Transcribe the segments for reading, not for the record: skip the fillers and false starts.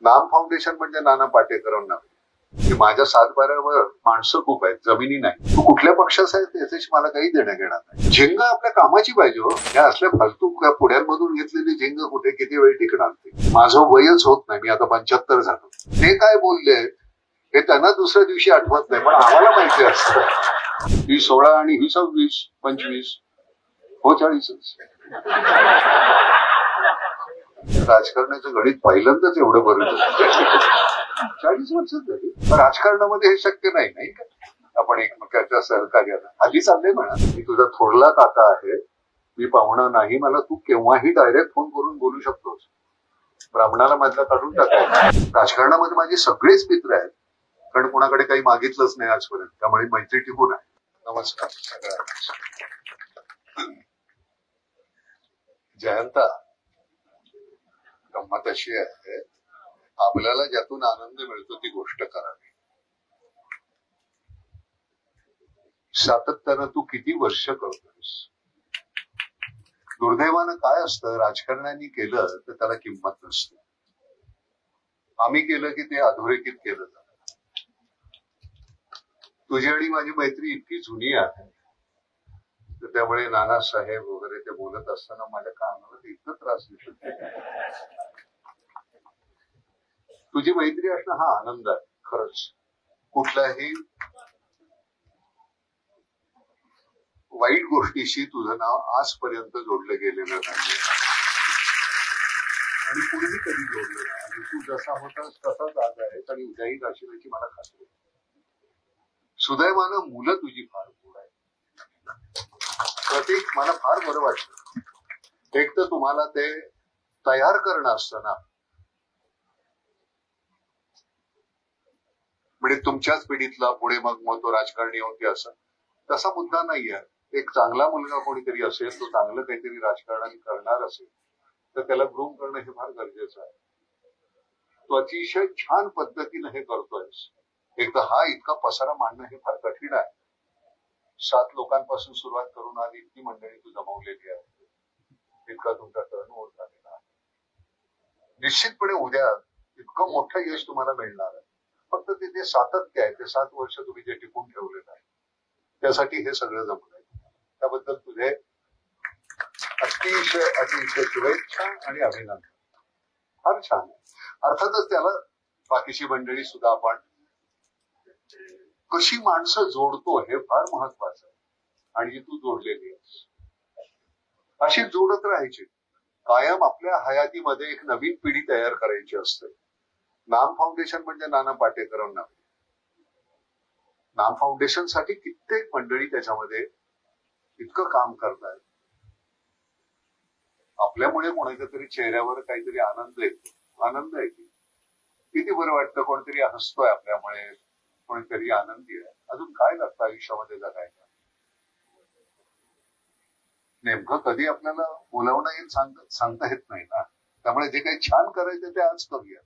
नाम फाउंडेशन म्हणजे नाना पाटेकरांना की माझ्या सातबाऱ्यावर माणसं खूप आहेत, जमिनी नाही. तू कुठल्या पक्षाचा आहे त्याच्याशी मला काही देणं घेणार नाही. झिंग आपल्या कामाची पाहिजे हो. या असल्या फालतू पुढ्यांमधून घेतलेली झिंग कुठे किती वेळ टिकणार ते. माझं वयच होत नाही, मी आता 75 झालो. ते काय बोलले हे त्यांना दुसऱ्या दिवशी आठवत नाही, पण आम्हाला माहिती असतं. ही 16 आणि ही 26, 25 हो 40च. राजकारणाचं गणित पहिल्यांदाच एवढं बरं 40 वर्ष झाली. राजकारणामध्ये हे शक्य नाही, नाही का? आपण एकमेकाच्या सहकार्याला आधी चाललंय म्हणा, मी तुझा थोरला काका आहे, मी पाहुणा नाही, मला तू केव्हाही डायरेक्ट फोन करून बोलू शकतोस. ब्राह्मणाला मधला काढून टाकायचं. राजकारणामध्ये माझे सगळेच मित्र आहेत, कारण कोणाकडे काही मागितलंच नाही आजपर्यंत, त्यामुळे मैत्री टिकून आहे. नमस्कार सगळ्यांना. जयंता, गंमत अशी आहे, आपल्याला ज्यातून आनंद मिळतो ती गोष्ट करावी. सातत्यानं तू किती वर्ष करतोस. दुर्दैवानं काय असतं, राजकारण्यांनी केलं तर त्याला किंमत नसते. आम्ही केलं की ते अधोरेखित केलं जातं. तुझी आणि माझी मैत्री इतकी जुनी आहे, तर त्यामुळे नानासाहेब वगैरे ते बोलत असताना माझ्या कानाला इतकं त्रास देत. तुझी मैत्री असणं हा आनंद आहे खरंच. कुठल्याही वाईट गोष्टीशी तुझं नाव आजपर्यंत जोडलं गेलेलं नाही आणि पुढेही कधी जोडलं नाही. आणि तू जसा होतास तसाच आज आहेस आणि उद्याही राशील याची मला खात्री आहे. सुदैवानं मुलं तुझी फार गोड आहेत. प्रत्येक मला फार बरं वाटतं. एक तर तुम्हाला ते तयार करणं असतं ना, म्हणजे तुमच्याच पिढीतला पुढे मग तो राजकारणी होते असं तसा मुद्दा नाहीये. एक चांगला मुलगा कोणीतरी असेल, तो चांगलं काहीतरी राजकारणाने करणार असेल तर त्याला ग्रूम करणं हे फार गरजेचं आहे. तो अतिशय छान पद्धतीने हे करतोयस. एकदा हा इतका पसारा मांडणं हे फार कठीण आहे. 7 लोकांपासून सुरुवात करून आज इतकी मंडळी तू जमवलेली आहे, इतका तुमचा टर्नओव्हर झालेला आहे. निश्चितपणे उद्या इतकं मोठं यश तुम्हाला मिळणार आहे. फक्त ते सातत्य आहे, ते 7 वर्ष तुम्ही जे टिकून ठेवलेलं आहे त्यासाठी हे सगळं जमलंय. त्याबद्दल तुझे अतिशय अतिशय शुभेच्छा आणि अभिनंदन. फार छान. अर्थातच त्याला बाकीची मंडळी सुद्धा आपण कशी माणसं जोडतो हे फार महत्वाचं आहे आणि तू जोडलेली आहेस. अशी जोडत राहायची. कायम आपल्या हयातीमध्ये एक नवीन पिढी तयार करायची असते. नाम फाउंडेशन म्हणजे नाना पाटेकरांना. नाम फाउंडेशन साठी कित्येक मंडळी त्याच्यामध्ये इतकं काम करतात. आपल्यामुळे कोणाच्या तरी चेहऱ्यावर काहीतरी आनंद येतो. आनंद आहे किती बरं वाटतं. कोणतरी हसतोय आपल्यामुळे, कोणीतरी आनंदी आहे. अजून काय लागतं आयुष्यामध्ये जगायला. नेमकं कधी आपल्याला बोलावणं येईल सांगता येत नाही ना. त्यामुळे जे काही छान करायचं ते आज करूया.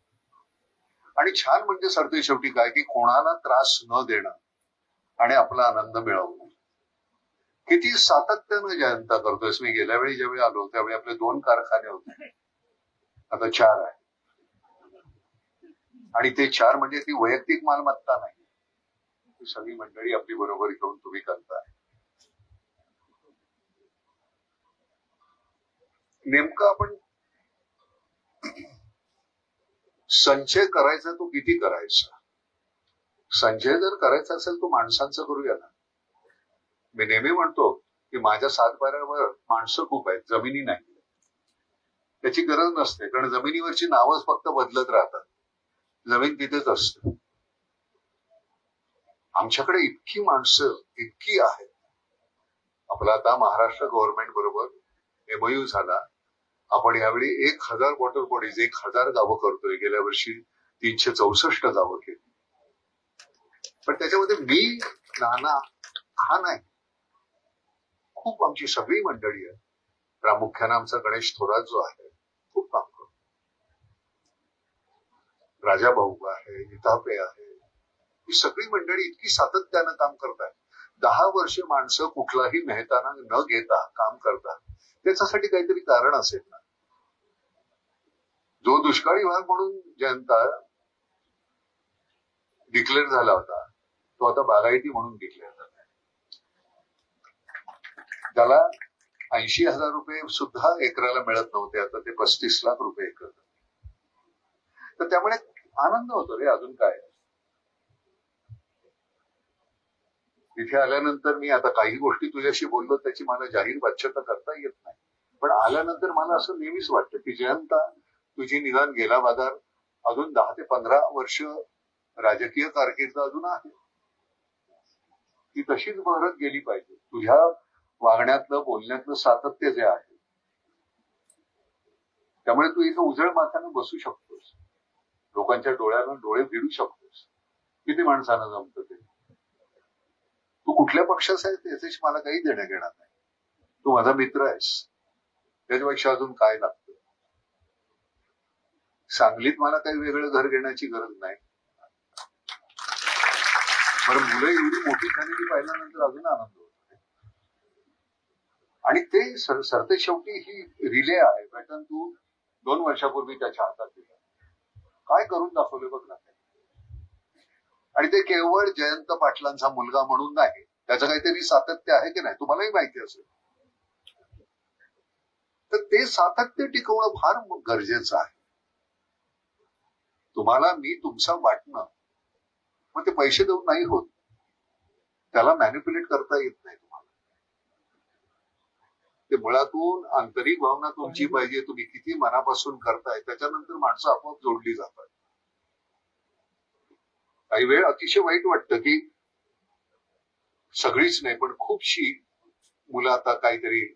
आणि छान म्हणजे सरते शेवटी काय की कोणाला त्रास न देणं आणि आपला आनंद मिळवणं. किती सातत्यानं जयंता करतोयस. मी गेल्या वेळी ज्यावेळी आलो त्यावेळी आपले 2 कारखाने होते, आता 4 आहे. आणि ते 4 म्हणजे ती वैयक्तिक मालमत्ता नाही, ती सगळी मंडळी आपली बरोबर घेऊन तुम्ही करताय. नेमकं आपण संचय करायचा तो किती करायचा. संचय जर करायचा असेल तो माणसांचं करूया ना. मी नेहमी म्हणतो की माझ्या सातबाऱ्यावर माणसं खूप आहेत, जमिनी नाही. त्याची गरज नसते, कारण जमिनीवरची नावच फक्त बदलत राहतात. जमीन तिथेच असते. आमच्याकडे इतकी माणसं इतकी आहेत. आपला आता महाराष्ट्र गव्हर्नमेंट बरोबर MOU झाला. आपण यावेळी 1000 वॉटर बॉडीज 1000 गावं करतोय. गेल्या वर्षी 364 गावं केली. पण त्याच्यामध्ये मी नाना हा नाही, खूप आमची सगळी मंडळी आहे. प्रामुख्याने आमचा गणेश थोरात जो आहे खूप काम करतो. राजा भाऊ आहे, इतापे आहे, ही सगळी मंडळी इतकी सातत्यानं काम करतात. 10 वर्ष माणसं कुठलाही मेहताना न घेता काम करतात. त्याच्यासाठी काहीतरी कारण असेल ना. जो दुष्काळी भाग म्हणून जयंता डिक्लेअर झाला होता तो आता बागायती म्हणून डिक्लेअर झाला. त्याला 80,000 रुपये सुद्धा एकराला मिळत नव्हते, आता ते 35 लाख रुपये एकर. तर त्यामुळे आनंद होतो रे, अजून काय. तिथे आल्यानंतर मी आता काही गोष्टी तुझ्याशी बोललो त्याची मला जाहीर वाच्यता करता येत नाही, पण आल्यानंतर मला असं नेहमीच वाटतं की जयंता तुझी निदान गेला बाजार अजून 10 ते 15 वर्ष राजकीय कारकीर्द अजून आहे, ती तशीच बहरत गेली पाहिजे. तुझ्या वागण्यातलं बोलण्यातलं सातत्य जे आहे त्यामुळे तू इथं उजळ माथ्यानं बसू शकतोस, लोकांच्या डोळ्यानं डोळे भिडू शकतोस. किती माणसानं जमतं ते. तू कुठल्या पक्षाचा आहे त्याच्याशी मला काही देणं घेणार नाही, तू माझा मित्र आहेस, त्याच्यापेक्षा अजून काय लागतं. सांगलीत मला काही वेगळं घर घेण्याची गरज नाही, बरं मुलं एवढी मोठी झालेली पाहिल्यानंतर अजून आनंद होतो. आणि ते सरते शेवटी ही रिले आहे पॅटर्न तू 2 वर्षापूर्वी त्याच्या हातात दिला, काय करून दाखवले बघ ना. आणि ते केवळ जयंत पाटलांचा मुलगा म्हणून नाही, त्याचं काहीतरी सातत्य आहे की नाही तुम्हालाही माहिती असेल. तर ते सातत्य टिकवणं फार गरजेचं आहे. तुम्हाला मी तुमचं वाटणं मग ते पैसे देऊन नाही होत, त्याला मॅनिप्युलेट करता येत नाही तुम्हाला. ते मुळातून आंतरिक भावना तुमची पाहिजे, तुम्ही किती मनापासून करताय त्याच्यानंतर माणसं आपोआप जोडली जातात. काही वेळ अतिशय वाईट वाटतं की सगळीच नाही पण खूपशी मुलं आता काहीतरी